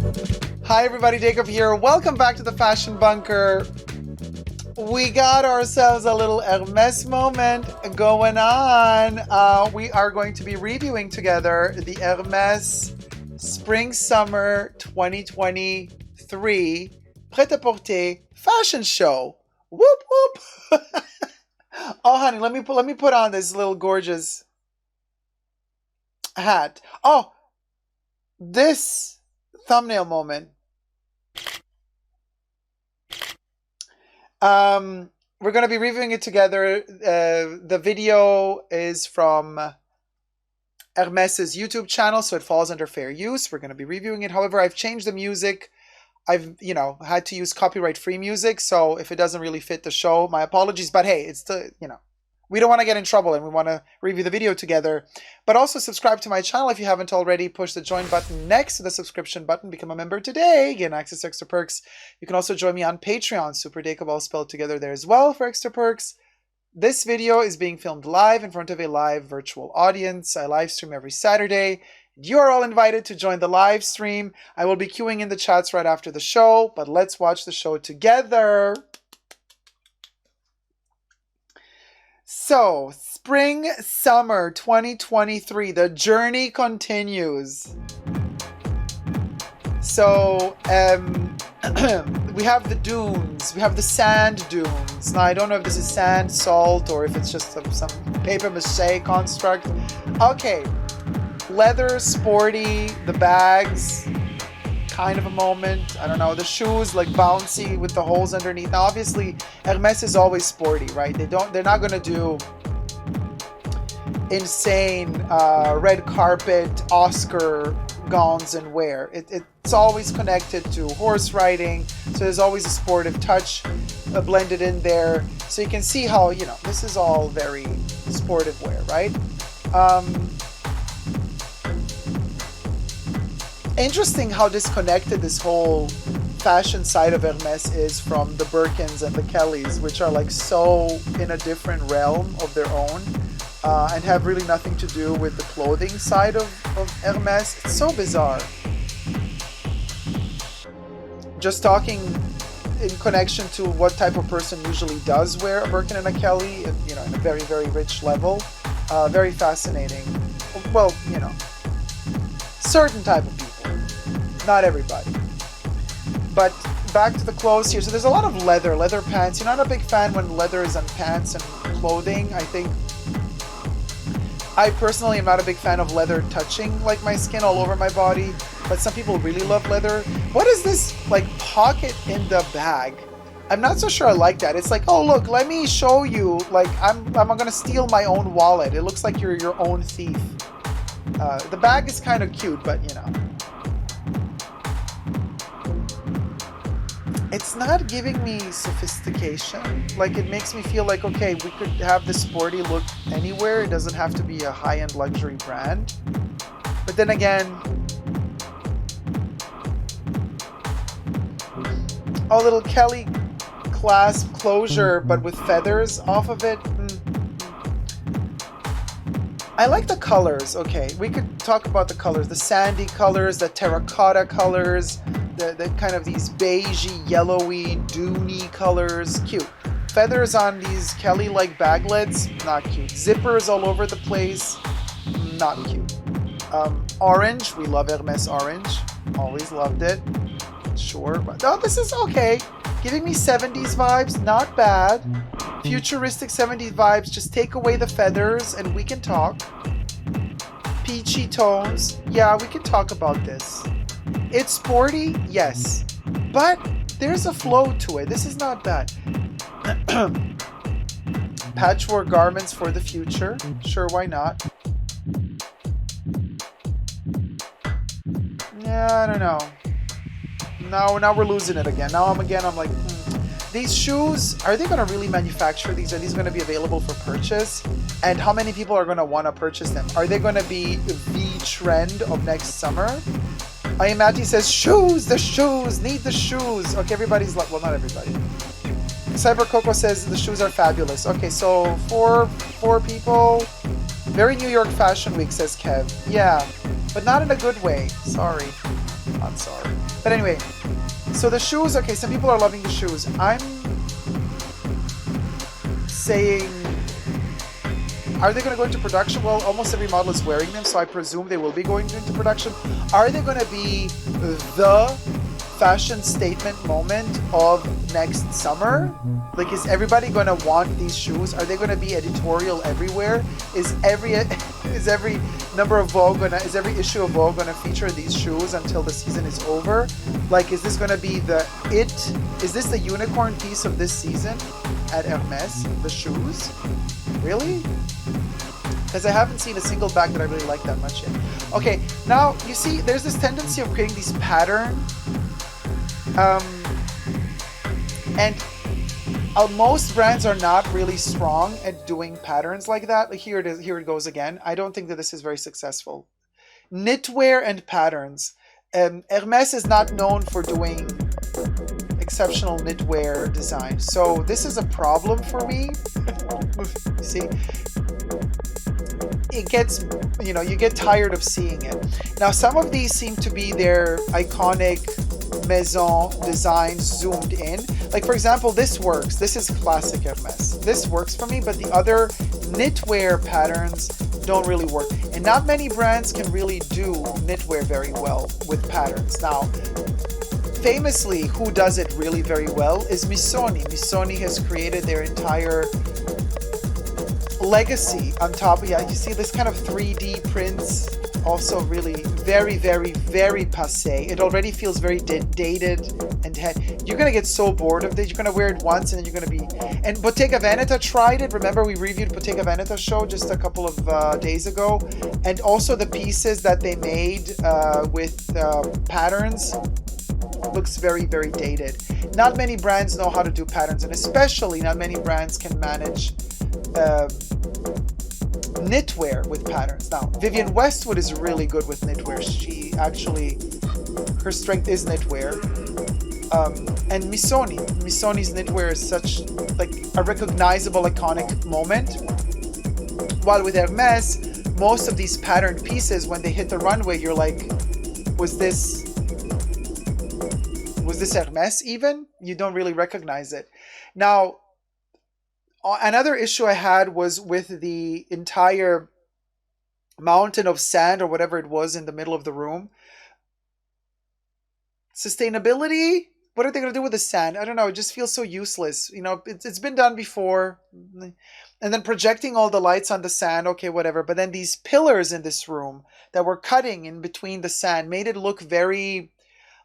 Hi everybody, Dacob here. Welcome back to the Fashion Bunker. We got ourselves a little Hermes moment going on. We are going to be reviewing together the Hermes Spring Summer 2023 Pret-a-Porter fashion show. Whoop whoop. Oh honey, let me put on this little gorgeous hat. Oh, this thumbnail moment. We're going to be reviewing it together. The video is from Hermes's YouTube channel, so it falls under fair use. We're going to be reviewing it. However, I've changed the music. I've, had to use copyright-free music, so if it doesn't really fit the show, my apologies. But hey, it's the, we don't want to get in trouble and we want to review the video together. But also subscribe to my channel if you haven't already. Push the join button next to the subscription button. Become a member today. Get access to extra perks. You can also join me on Patreon. superdacob all spelled together there as well for extra perks. This video is being filmed live in front of a live virtual audience. I live stream every Saturday. You are all invited to join the live stream. I will be queuing in the chats right after the show, but let's watch the show together. So, Spring Summer 2023, the journey continues. So, we have the dunes, we have the sand dunes. Now, I don't know if this is sand, salt, or if it's just some paper mache construct. Okay, leather, sporty, the bags, kind of a moment. I don't know, the shoes like bouncy with the holes underneath. Now obviously Hermes is always sporty, right? They're not gonna do insane red carpet Oscar gowns and wear. It's always connected to horse riding, so there's always a sportive touch blended in there. So you can see how, this is all very sportive wear, right? Interesting how disconnected this whole fashion side of Hermes is from the Birkins and the Kellys, which are like so in a different realm of their own and have really nothing to do with the clothing side of Hermes. It's so bizarre. Just talking in connection to what type of person usually does wear a Birkin and a Kelly, in a very, very rich level. Very fascinating. Well, certain type of people. Not everybody. But back to the clothes here. So there's a lot of leather pants. You're not a big fan when leather is on pants and clothing. I personally am not a big fan of leather touching like my skin all over my body, but some people really love leather. What is this like pocket in the bag? I'm not so sure I like that. It's like, oh look, let me show you. Like I'm gonna steal my own wallet. It looks like you're your own thief. The bag is kind of cute, but it's not giving me sophistication. Like it makes me feel like, okay, we could have this sporty look anywhere. It doesn't have to be a high-end luxury brand. But then again, a little Kelly clasp closure, but with feathers off of it. I like the colors. Okay, we could talk about the colors. The sandy colors, the terracotta colors, the kind of these beigey, yellowy, duney colors. Cute. Feathers on these Kelly-like baglets. Not cute. Zippers all over the place. Not cute. Orange. We love Hermes orange. Always loved it. Sure. But, oh, this is okay. Giving me 70s vibes. Not bad. Futuristic 70s vibes. Just take away the feathers and we can talk. Peachy tones. Yeah, we can talk about this. It's sporty, yes, but there's a flow to it. This is not bad. Patchwork garments for the future. Sure, why not? Yeah, I don't know. Now we're losing it again. I'm like, These shoes, are they going to really manufacture these? Are these going to be available for purchase? And how many people are going to want to purchase them? Are they going to be the trend of next summer? Ayamati says, the shoes, need the shoes. Okay, everybody's like, well, not everybody. Cyber Coco says the shoes are fabulous. Okay, so four people. Very New York Fashion Week, says Kev. Yeah. but not in a good way. Sorry. Not sorry. But anyway, so the shoes, okay, some people are loving the shoes. I'm saying, are they going to go into production? Well, almost every model is wearing them, so I presume they will be going into production. Are they going to be the fashion statement moment of next summer? Like, is everybody going to want these shoes? Are they going to be editorial everywhere? Is every number of Vogue gonna, is every issue of Vogue going to feature these shoes until the season is over? Like, is this going to be is this the unicorn piece of this season at Hermes, the shoes? Really? Because I haven't seen a single bag that I really like that much yet. Okay, now you see there's this tendency of creating these pattern and most brands are not really strong at doing patterns like that. Like here it is, here it goes again. I don't think that this is very successful. Knitwear and patterns. Hermes is not known for doing exceptional knitwear design. So this is a problem for me. See? It gets, you get tired of seeing it. Now, some of these seem to be their iconic maison designs zoomed in. Like, for example, this works. This is classic Hermes. This works for me, but the other knitwear patterns don't really work. And not many brands can really do knitwear very well with patterns. Now, famously, who does it really very well is Missoni. Missoni has created their entire legacy on top. Yeah, you see this kind of 3D prints, also really very, very, very passé. It already feels very dated and you're gonna get so bored of this. You're gonna wear it once and then you're gonna be. And Bottega Veneta tried it. Remember we reviewed Bottega Veneta show just a couple of days ago, and also the pieces that they made with patterns looks very, very dated. Not many brands know how to do patterns, and especially not many brands can manage knitwear with patterns. Now, Vivienne Westwood is really good with knitwear. She actually, her strength is knitwear. And Missoni's knitwear is such like a recognizable, iconic moment. While with Hermes, most of these patterned pieces, when they hit the runway, you're like, was this Hermes even? You don't really recognize it. Now, another issue I had was with the entire mountain of sand or whatever it was in the middle of the room. Sustainability? What are they going to do with the sand? I don't know. It just feels so useless. It's been done before. And then projecting all the lights on the sand, okay, whatever. But then these pillars in this room that were cutting in between the sand made it look very,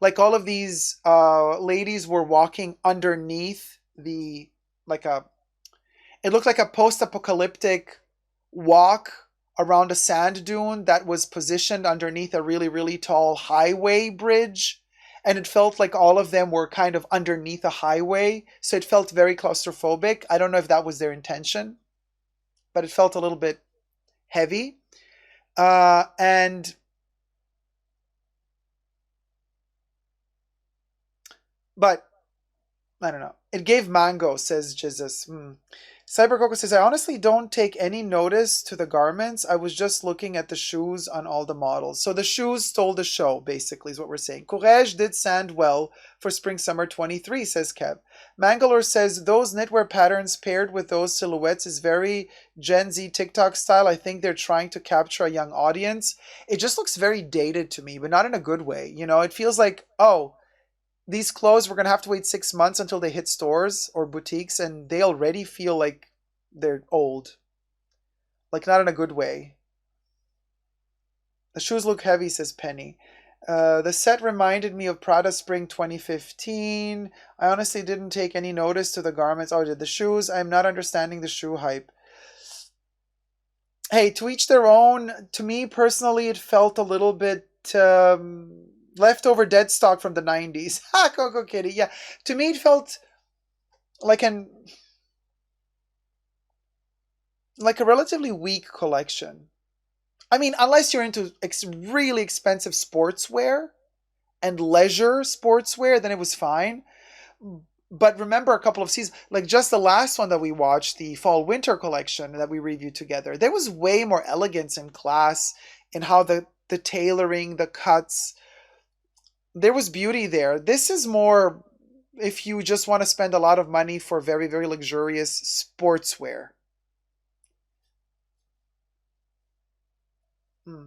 like all of these ladies were walking underneath it looked like a post-apocalyptic walk around a sand dune that was positioned underneath a really, really tall highway bridge. And it felt like all of them were kind of underneath a highway. So it felt very claustrophobic. I don't know if that was their intention, but it felt a little bit heavy. And but I don't know. It gave mango, says Jesus. Cybercoco says, I honestly don't take any notice to the garments. I was just looking at the shoes on all the models. So the shoes stole the show, basically, is what we're saying. Courage did sand well for spring-summer 23, says Kev. Mangalore says, those knitwear patterns paired with those silhouettes is very Gen Z TikTok style. I think they're trying to capture a young audience. It just looks very dated to me, but not in a good way. It feels like, oh, these clothes, we're going to have to wait 6 months until they hit stores or boutiques, and they already feel like they're old. Like, not in a good way. The shoes look heavy, says Penny. The set reminded me of Prada Spring 2015. I honestly didn't take any notice to the garments. Oh, the shoes, I'm not understanding the shoe hype. Hey, to each their own. To me, personally, it felt a little bit... leftover dead stock from the 90s. Ha, Coco Kitty. Yeah. To me, it felt like a relatively weak collection. I mean, unless you're into really expensive sportswear and leisure sportswear, then it was fine. But remember a couple of seasons, like just the last one that we watched, the fall winter collection that we reviewed together, there was way more elegance and class in how the the tailoring, the cuts. There was beauty there. This is more if you just want to spend a lot of money for very, very luxurious sportswear. Hmm.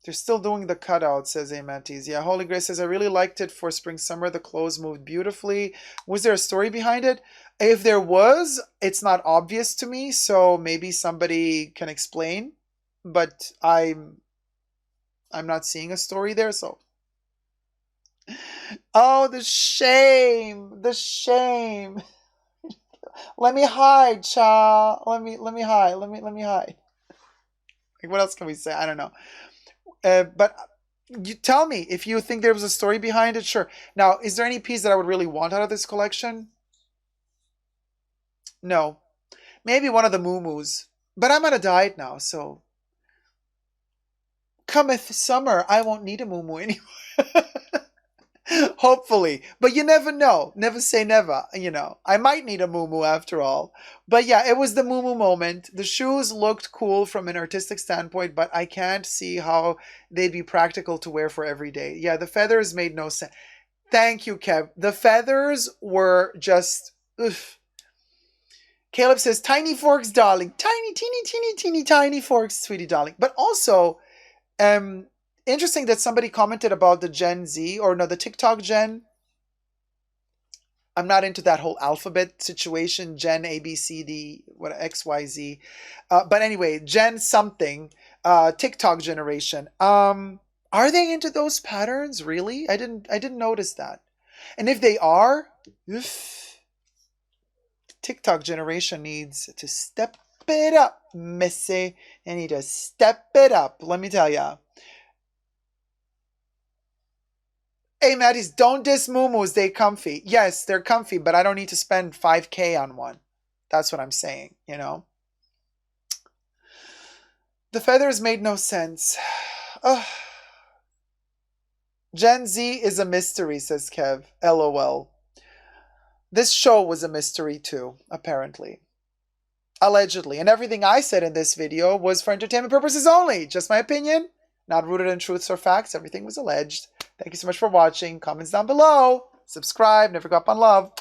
They're still doing the cutout, says Amantes. Yeah, Holy Grace says, I really liked it for spring summer. The clothes moved beautifully. Was there a story behind it? If there was, it's not obvious to me, so maybe somebody can explain. But I'm not seeing a story there, so. Oh, the shame. The shame. Let me hide, cha. Let me hide. Let me hide. Like, what else can we say? I don't know. But you tell me if you think there was a story behind it. Sure. Now, is there any piece that I would really want out of this collection? No. Maybe one of the moo-moos. But I'm on a diet now, so cometh summer, I won't need a moo-moo anymore. Hopefully. But you never know. Never say never, you know. I might need a moo after all. But yeah, it was the moo moment. The shoes looked cool from an artistic standpoint, but I can't see how they'd be practical to wear for every day. Yeah, the feathers made no sense. Thank you, Kev. The feathers were just... Oof. Caleb says, tiny forks, darling. Tiny, teeny, teeny, teeny, tiny forks, sweetie, darling. But also, interesting that somebody commented about the Gen Z, or no, the TikTok Gen. I'm not into that whole alphabet situation, Gen A, B, C, D, what, X, Y, Z. But anyway, Gen something, TikTok generation. Are they into those patterns, really? I didn't notice that. And if they are, oof, TikTok generation needs to step it up, missy. They need to step it up, let me tell ya. Hey, Maddies, don't diss Moo-Moos. They comfy. Yes, they're comfy, but I don't need to spend 5K on one. That's what I'm saying, you know? The feathers made no sense. Ugh. Gen Z is a mystery, says Kev. LOL. This show was a mystery too, apparently. Allegedly. And everything I said in this video was for entertainment purposes only. Just my opinion. Not rooted in truths or facts. Everything was alleged. Thank you so much for watching. Comments down below. Subscribe. Never go up on love.